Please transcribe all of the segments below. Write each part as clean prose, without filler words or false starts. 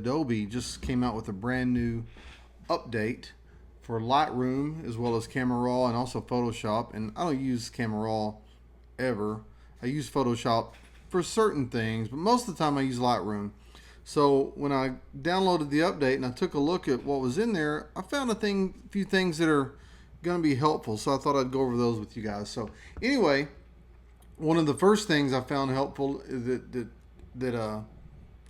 Adobe just came out with a brand new update for Lightroom as well as Camera Raw and also Photoshop. And I don't use Camera Raw ever. I use Photoshop for certain things, but most of the time I use Lightroom. So when I downloaded the update and I took a look at what was in there, I found a few things that are going to be helpful. So I thought I'd go over those with you guys. So anyway, one of the first things I found helpful is that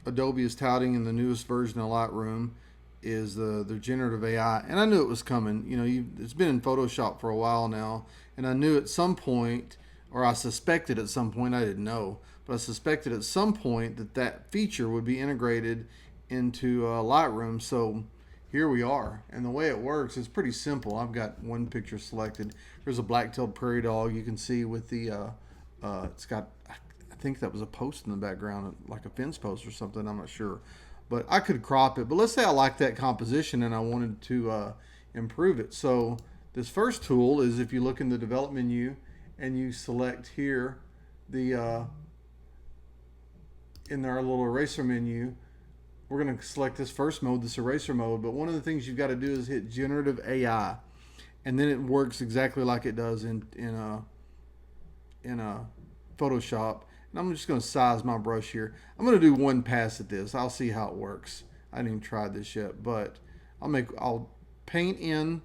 Adobe is touting in the newest version of Lightroom is their generative AI, and I knew it was coming. You know, it's been in Photoshop for a while now, and I knew at some point, or I suspected at some point, I didn't know, but I suspected at some point that feature would be integrated into Lightroom. So here we are, and the way it works is pretty simple. I've got one picture selected. There's a black-tailed prairie dog. You can see with the it's got, I think that was a post in the background, like a fence post or something. I'm not sure, but I could crop it. But let's say I like that composition and I wanted to improve it. So this first tool is, if you look in the develop menu and you select here the in our little eraser menu, we're going to select this first mode, this eraser mode. But one of the things you've got to do is hit generative AI, and then it works exactly like it does in Photoshop. And I'm just going to size my brush here. I'm going to do one pass at this. I'll see how it works. I haven't even tried this yet, but I'll paint in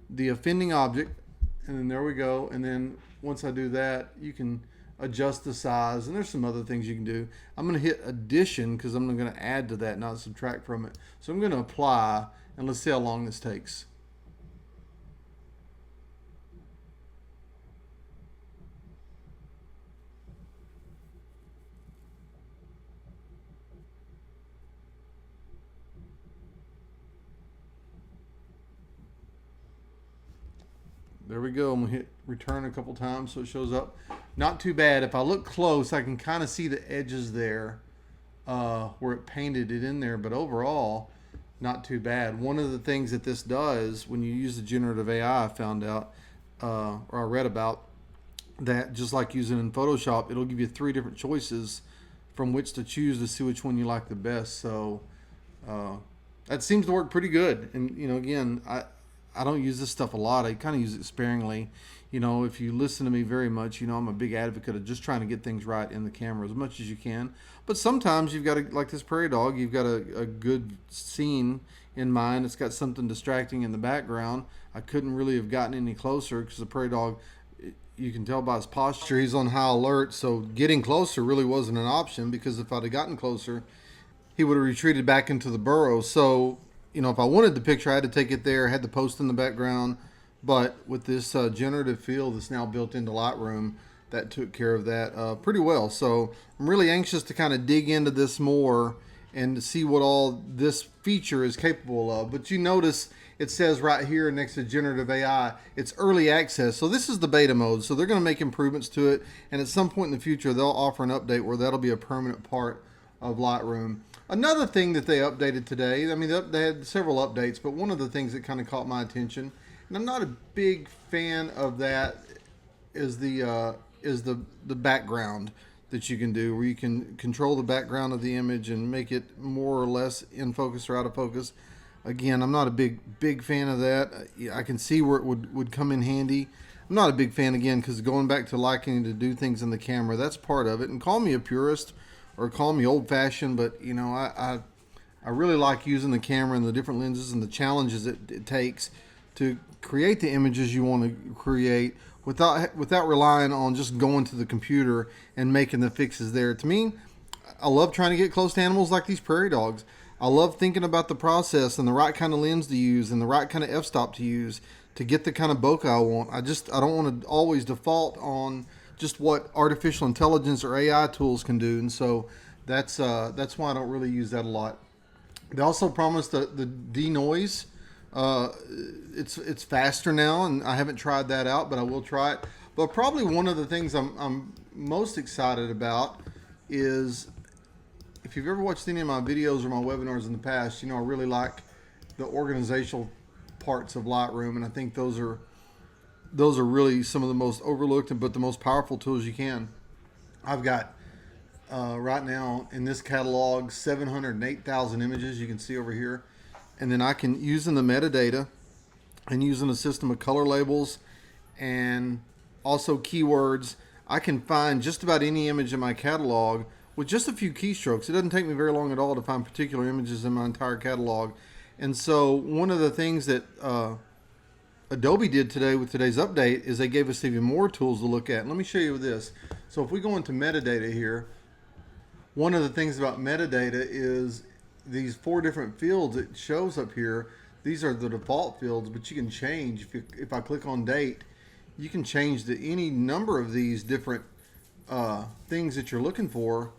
the offending object, and then there we go. And then once I do that, you can adjust the size, and there's some other things you can do. I'm going to hit addition because I'm going to add to that, not subtract from it. So I'm going to apply, and let's see how long this takes. There we go. I'm going to hit return a couple times so it shows up. Not too bad. If I look close, I can kind of see the edges there where it painted it in there. But overall, not too bad. One of the things that this does when you use the generative AI, I found out, or I read about, that just like using in Photoshop, it'll give you 3 different choices from which to choose to see which one you like the best. So that seems to work pretty good. And, you know, again, I don't use this stuff a lot. I kind of use it sparingly. You know, if you listen to me very much, you know I'm a big advocate of just trying to get things right in the camera as much as you can. But sometimes you've got to, like this prairie dog, you've got a good scene in mind. It's got something distracting in the background. I couldn't really have gotten any closer because the prairie dog, you can tell by his posture, he's on high alert. So getting closer really wasn't an option, because if I'd have gotten closer, he would have retreated back into the burrow. So, you know, if I wanted the picture, I had to take it there, had the post in the background. But with this generative field that's now built into Lightroom, that took care of that pretty well. So I'm really anxious to kind of dig into this more and to see what all this feature is capable of. But you notice it says right here next to generative AI, it's early access. So this is the beta mode. So they're going to make improvements to it. And at some point in the future, they'll offer an update where that'll be a permanent part of Lightroom. Another thing that they updated today, I mean, they had several updates, but one of the things that kind of caught my attention, and I'm not a big fan of that, is the background that you can do, where you can control the background of the image and make it more or less in focus or out of focus. Again, I'm not a big fan of that. I can see where it would come in handy. I'm not a big fan, again, because going back to liking to do things in the camera, that's part of it. And call me a purist or call me old-fashioned, but you know, I really like using the camera and the different lenses and the challenges it takes to create the images you want to create without relying on just going to the computer and making the fixes there. To me, I love trying to get close to animals like these prairie dogs. I love thinking about the process and the right kind of lens to use and the right kind of f-stop to use to get the kind of bokeh I want. I don't want to always default on just what artificial intelligence or AI tools can do, and so that's why I don't really use that a lot. They also promised the denoise. It's faster now, and I haven't tried that out, but I will try it. But probably one of the things I'm most excited about is, if you've ever watched any of my videos or my webinars in the past, you know I really like the organizational parts of Lightroom, and I think those are really some of the most overlooked but the most powerful tools you can. I've got right now in this catalog 708,000 images you can see over here. And then I can, using the metadata and using a system of color labels and also keywords, I can find just about any image in my catalog with just a few keystrokes. It doesn't take me very long at all to find particular images in my entire catalog. And so one of the things that Adobe did today with today's update is they gave us even more tools to look at. Let me show you this. So if we go into metadata here, one of the things about metadata is these 4 different fields it shows up here. These are the default fields, but you can change. If I click on date, you can change any number of these different things that you're looking for.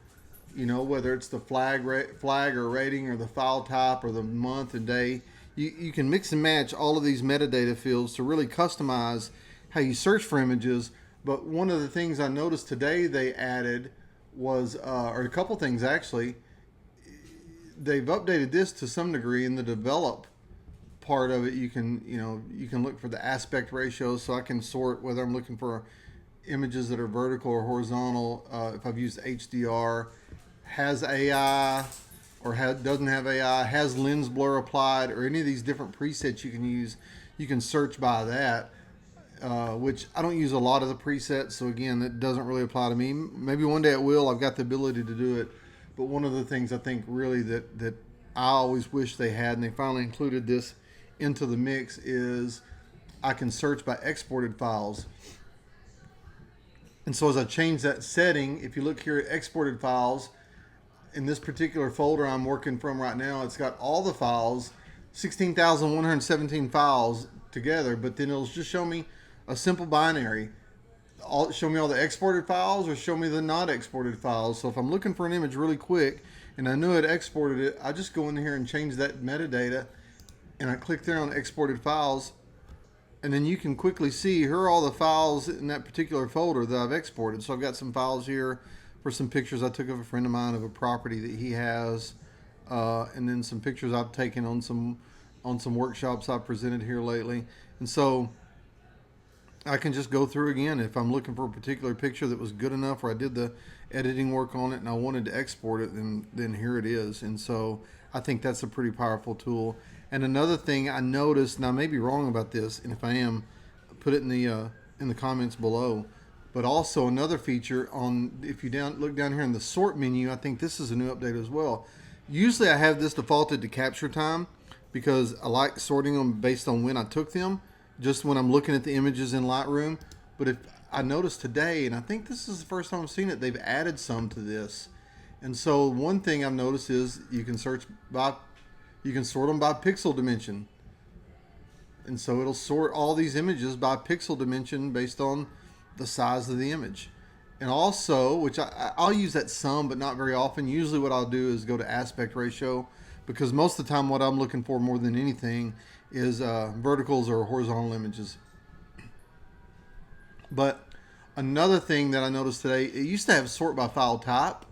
You know, whether it's the flag or rating or the file type or the month and day. You can mix and match all of these metadata fields to really customize how you search for images. But one of the things I noticed today they added was, or a couple things actually, they've updated this to some degree in the develop part of it. You can look for the aspect ratios, so I can sort whether I'm looking for images that are vertical or horizontal. If I've used HDR, has AI or doesn't have AI, has lens blur applied, or any of these different presets you can use. You can search by that, which I don't use a lot of the presets, so again, that doesn't really apply to me. Maybe one day it will. I've got the ability to do it, but one of the things I think really that I always wish they had, and they finally included this into the mix, is I can search by exported files. And so as I change that setting, if you look here at exported files, in this particular folder I'm working from right now, it's got all the files, 16,117 files together, but then it'll just show me a simple binary. Show me all the exported files or show me the not exported files. So if I'm looking for an image really quick and I knew it exported it, I just go in here and change that metadata and I click there on exported files, and then you can quickly see here are all the files in that particular folder that I've exported. So I've got some files here for some pictures I took of a friend of mine of a property that he has, and then some pictures I've taken on some workshops I've presented here lately. And so I can just go through again. If I'm looking for a particular picture that was good enough, or I did the editing work on it and I wanted to export it, then here it is. And so I think that's a pretty powerful tool. And another thing I noticed, and I may be wrong about this, and if I am, put it in the comments below. But also another feature if you look down here in the sort menu, I think this is a new update as well. Usually I have this defaulted to capture time because I like sorting them based on when I took them, just when I'm looking at the images in Lightroom. But if I noticed today, and I think this is the first time I've seen it, they've added some to this. And so one thing I've noticed is you can sort them by pixel dimension. And so it'll sort all these images by pixel dimension based on the size of the image. And also, which I'll use that some, but not very often. Usually what I'll do is go to aspect ratio, because most of the time what I'm looking for more than anything is verticals or horizontal images. But another thing that I noticed today, it used to have sort by file type,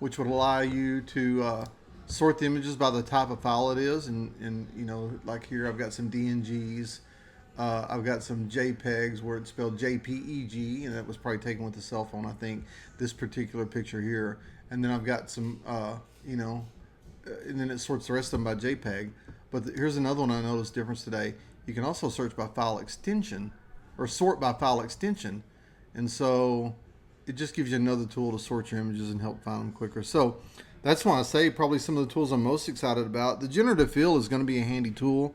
which would allow you to sort the images by the type of file it is. And you know, like here I've got some DNGs. I've got some JPEGs where it's spelled JPEG, and that was probably taken with a cell phone, I think, this particular picture here. And then I've got some, and then it sorts the rest of them by JPEG. But here's another one I noticed difference today. You can also search by file extension, or sort by file extension. And so it just gives you another tool to sort your images and help find them quicker. So that's why I say probably some of the tools I'm most excited about. The generative fill is going to be a handy tool.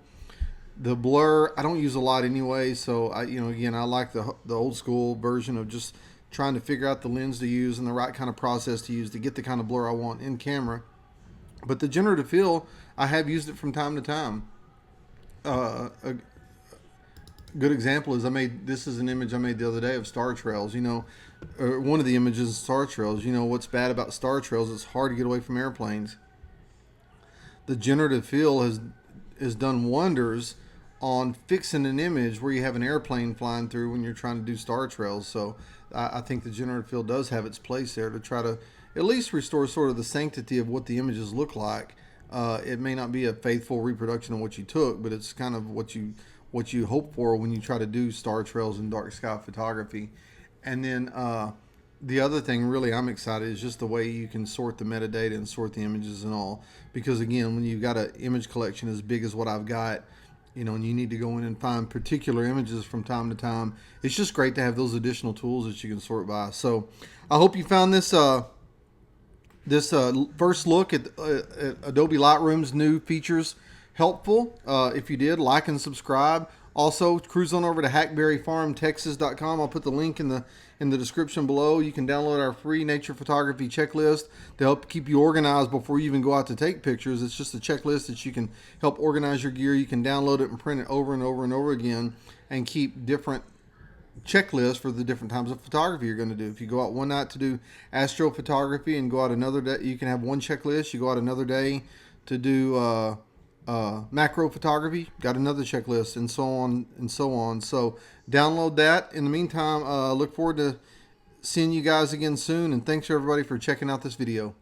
The blur I don't use a lot anyway, so again, I like the old school version of just trying to figure out the lens to use and the right kind of process to use to get the kind of blur I want in camera. But the generative fill, I have used it from time to time. A good example is this is an image I made the other day of star trails. Or one of the images of star trails. What's bad about star trails? It's hard to get away from airplanes. The generative fill has done wonders on fixing an image where you have an airplane flying through when you're trying to do star trails. So I think the generative fill does have its place there to try to at least restore sort of the sanctity of what the images look like. It may not be a faithful reproduction of what you took, but it's kind of what you hope for when you try to do star trails in dark sky photography. And then the other thing really I'm excited is just the way you can sort the metadata and sort the images and all. Because again, when you've got an image collection as big as what I've got, you know, and you need to go in and find particular images from time to time, it's just great to have those additional tools that you can sort by. So I hope you found this first look at Adobe Lightroom's new features helpful. If you did, like and subscribe. Also, cruise on over to hackberryfarmtexas.com. I'll put the link in the description below. You can download our free nature photography checklist to help keep you organized before you even go out to take pictures. It's just a checklist that you can help organize your gear. You can download it and print it over and over and over again and keep different checklist for the different types of photography you're going to do. If you go out one night to do astrophotography and go out another day, you can have one checklist. You go out another day to do macro photography, got another checklist, and so on and so on. So download that. In the meantime, look forward to seeing you guys again soon, and thanks everybody for checking out this video.